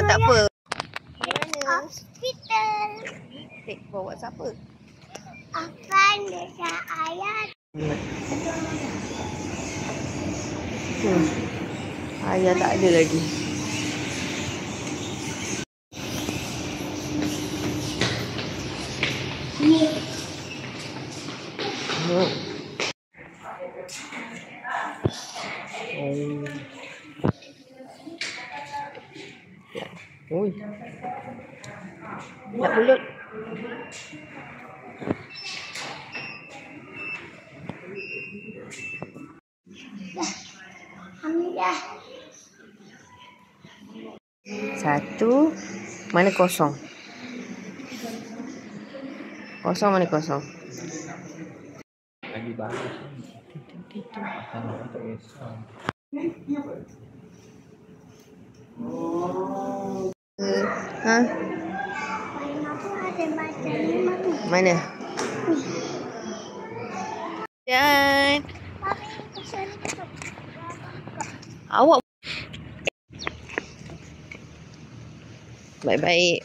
tak apa. Hospital. Bawa siapa? Afan dekat ayat. Ayah tak ada lagi. Ui. Nak mulut. Alhamdulillah. Satu. Mana kosong? Kosong mana kosong? Lagi bagus. Tak kisah. Ha? Aku ada baca 5 tu. Mana? Dan awak baik-baik.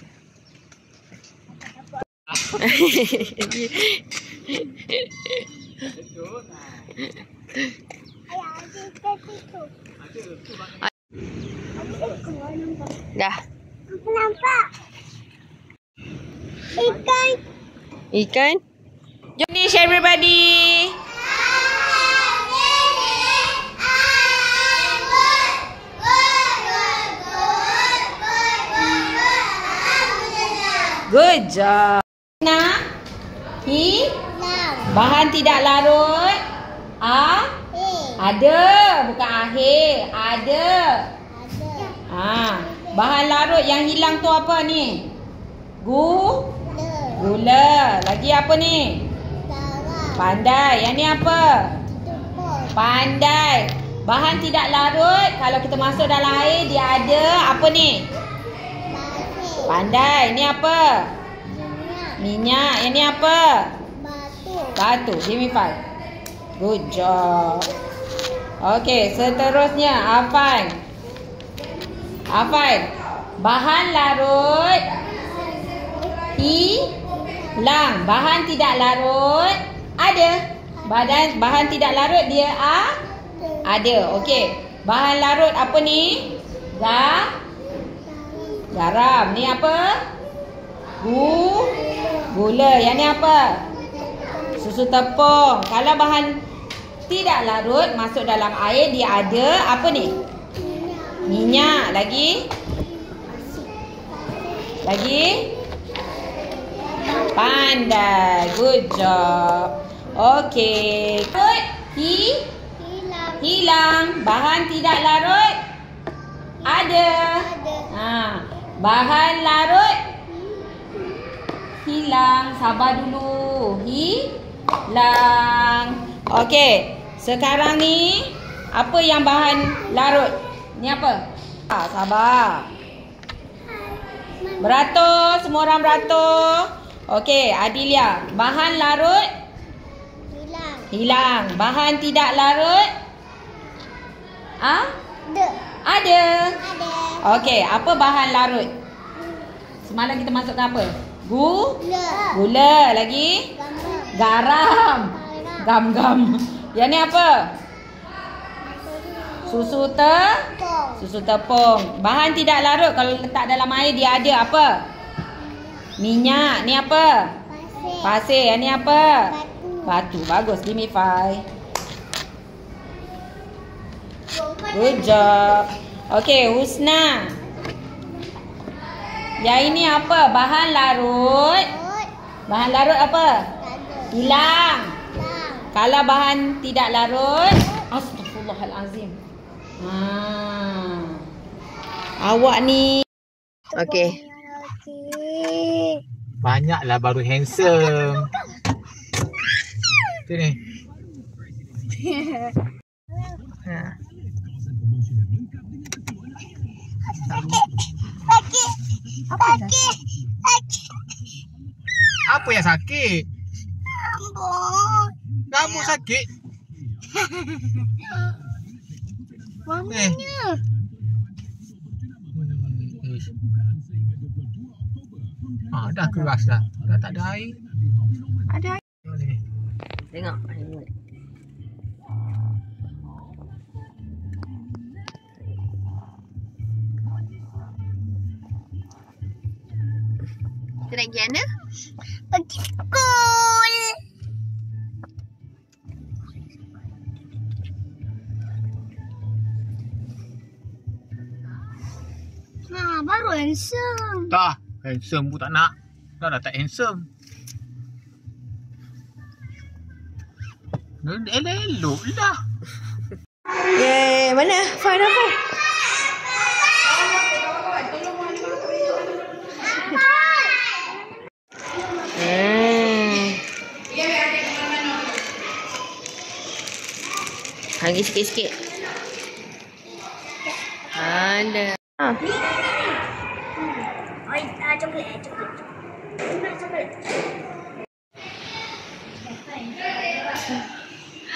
Ayah, ada kat situ. Dah. Aku nampak. Ikan. Ikan. Jom ni share everybody. Good job. Nah. Bahan tidak larut. Ada. Bukan akhir. Ada. Bahan larut yang hilang tu apa ni? Gula. Lagi apa ni? Pandai. Yang ni apa? Pandai. Bahan tidak larut. Kalau kita masuk dalam air, dia ada apa ni? Pandai. Ini apa? Minyak. Yang ni apa? Batu. Give me 5. Good job. Okey, seterusnya Afan. Bahan larut hilang. Bahan tidak larut ada. Bahan tidak larut dia ada. Okey. Bahan larut apa ni? Garam. Ni apa? Gula. Yang ni apa? Susu tepung. Kalau bahan tidak larut masuk dalam air, dia ada apa ni? Minyak. Lagi? Pandai. Good job. Okey. Hilang. Bahan tidak larut ada. Bahan larut hilang. Sabar dulu. Hilang. Okey. Sekarang ni apa yang bahan larut? Ni apa? Sabar. Beratur. Semua orang beratur. Okey, Adilia. Bahan larut hilang. Bahan tidak larut ada. Okey, apa bahan larut? Semalam kita masukkan apa? Gula. Lagi? Garam. Gam. Yang ni apa? Susu tepung. Bahan tidak larut kalau letak dalam air dia ada apa? Minyak. Ni apa? Pasir. Yang ni apa? Batu. Bagus. Give me 5. Good job. Okey, Husna. Yang ini apa? Bahan larut. Bahan larut apa? Hilang. Kalau bahan tidak larut, astagfirullahalazim. Awak ni. Okey. Banyaklah baru handsome. Tu ni. Sakit. Apa yang sakit? Rambut sakit? Mamanya. Ish. Dah keras dah. Dah tak ada air. Ada. Boleh. Tengok. Ini. Kita nak pergi mana? Pergi sekolah. Baru handsome. Tak. Handsome pun tak nak. Dah tak handsome. Elok lah. Yeay, mana? Fine apa? Lagi sikit-sikit. Ada. Coklat.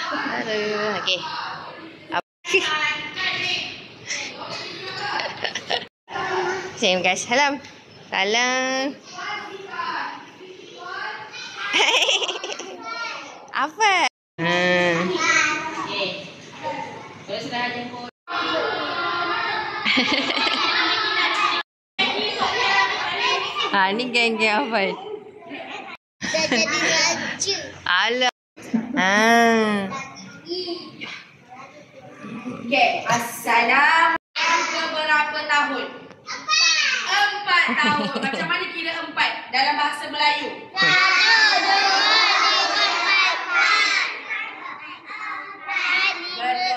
Aduh, okey. Terima kasih. Salam. Salam. Apa? Okey. Kalau sudah jemput. Ni geng-geng apa? Dah jadi raja. Alah. Okey, Assalamualaikum. Berapa tahun? 4 tahun. Macam mana kira 4 dalam bahasa Melayu? Betul.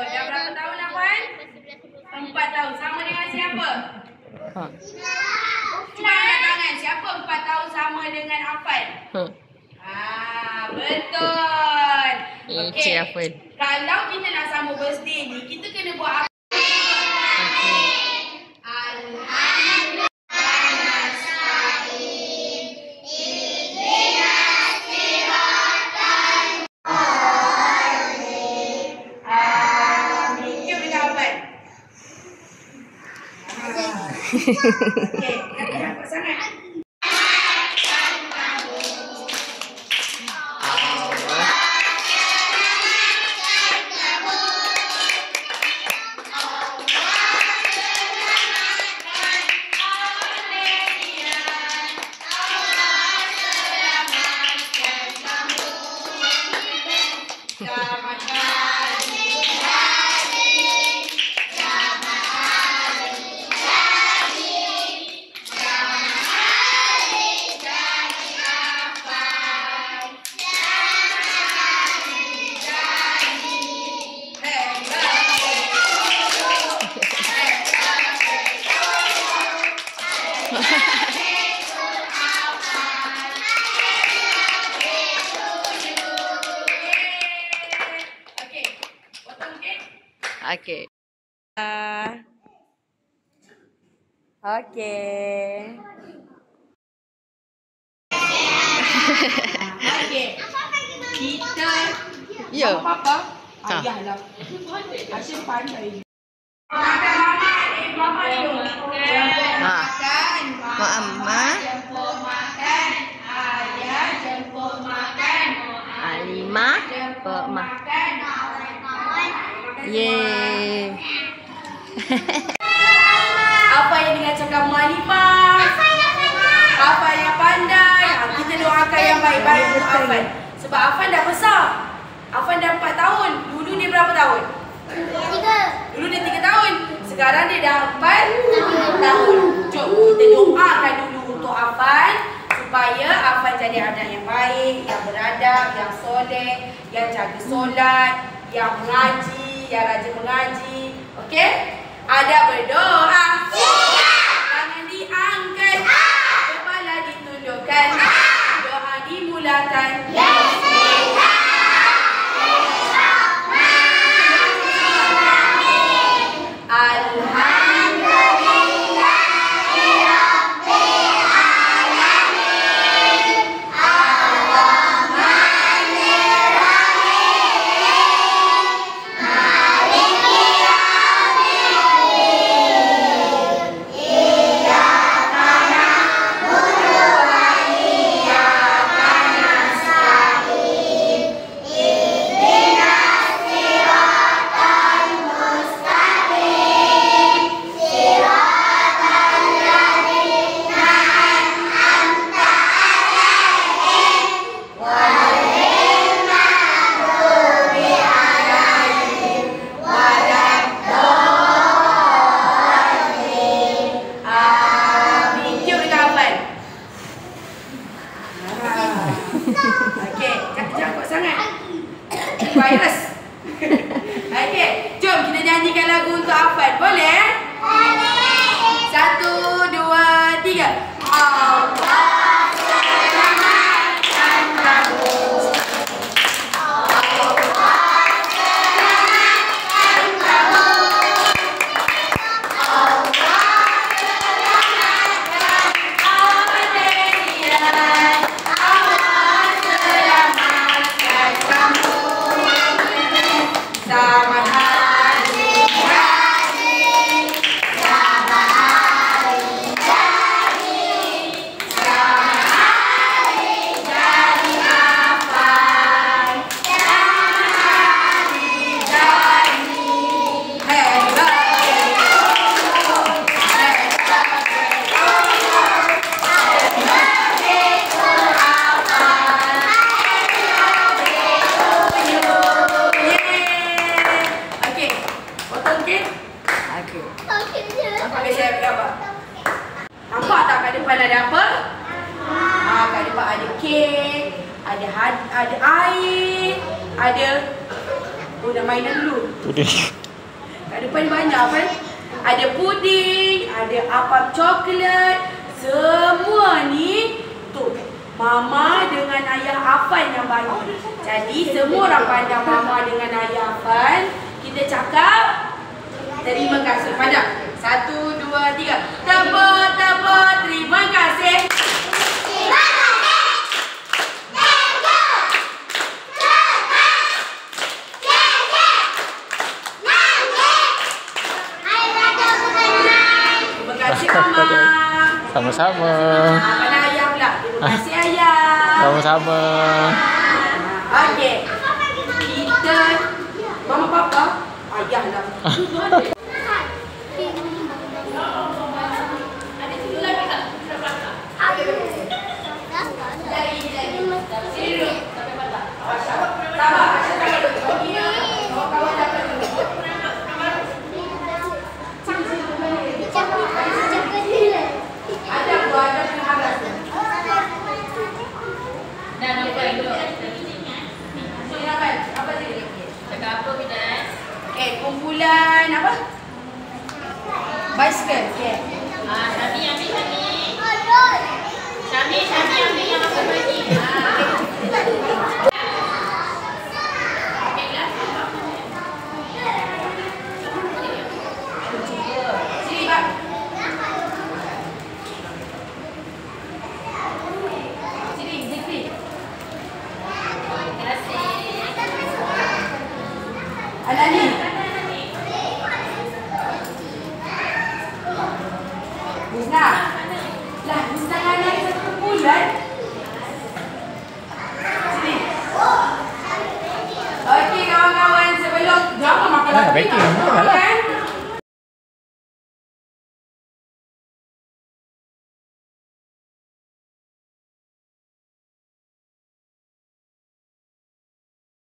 Dah berapa tahun Afan? 4 tahun. Sama dengan siapa? Cuba angkat tangan. Siapa 4 tahun sama dengan Afan? Betul. Okey. Afan. Kalau kita nak sambut birthday ni, kita kena buat apa? Okey, nampak sangat. Okey. Okey. Okey. Kita Ya. apa? Ayah lah. Asyik pandai. Makan mama ni. Makan. Mak Amma. Jemput makan. Ayah jemput makan. Alimah. Pak Mak. Yeay. Apa yang dikatakan Malimah? Apa yang pandai? Kita doakan yang baik-baik untuk Afan. Sebab Afan dah besar. Afan dah 4 tahun. Dulu dia berapa tahun? 3. Dulu dia 3 tahun. Sekarang dia dah 4 tahun. Jom kita doakan dulu untuk Afan. Supaya Afan jadi anak yang baik, yang beradab, yang soleh, yang jaga solat, yang mengaji, yang rajin mengaji. Okey? Ada berdoa. Tangan diangkat. Kepala ditundukkan. Doa dimulakan. Yeah. virus. Okey, jom kita nyanyikan lagu untuk Afan. Boleh? Boleh. 1, 2, 3. Allah selamatkan kamu. Nampak tak kat depan ada apa? Kat depan ada kek, ada air, ada dah mainan dulu. Puding. Kat depan banyak kan? Ada puding, ada apam coklat. Semua ni tu Mama dengan ayah Afan yang bagi. Jadi semua orang pandang Mama dengan ayah Afan. Kita cakap terima kasih. Pandang. 1, 2, 3. Tepuk, tepuk. Terima kasih. Terima kasih. Thank you. Terima kasih Mama. Sama-sama. Pada ayah pula. Terima kasih ayah. Sama-sama. Okey. Kita Mama Papa ayah lah. Kumpulan apa? Bicycle. Okey. Syami ambil yang aku bagi. Sini, Pak. Sini, Zikri. Terima kasih. Anani. Husna. Lah, Husna ada satu kumpulan. Sini. Okey, kawan-kawan, sebelum jangan makan lagi. Baking.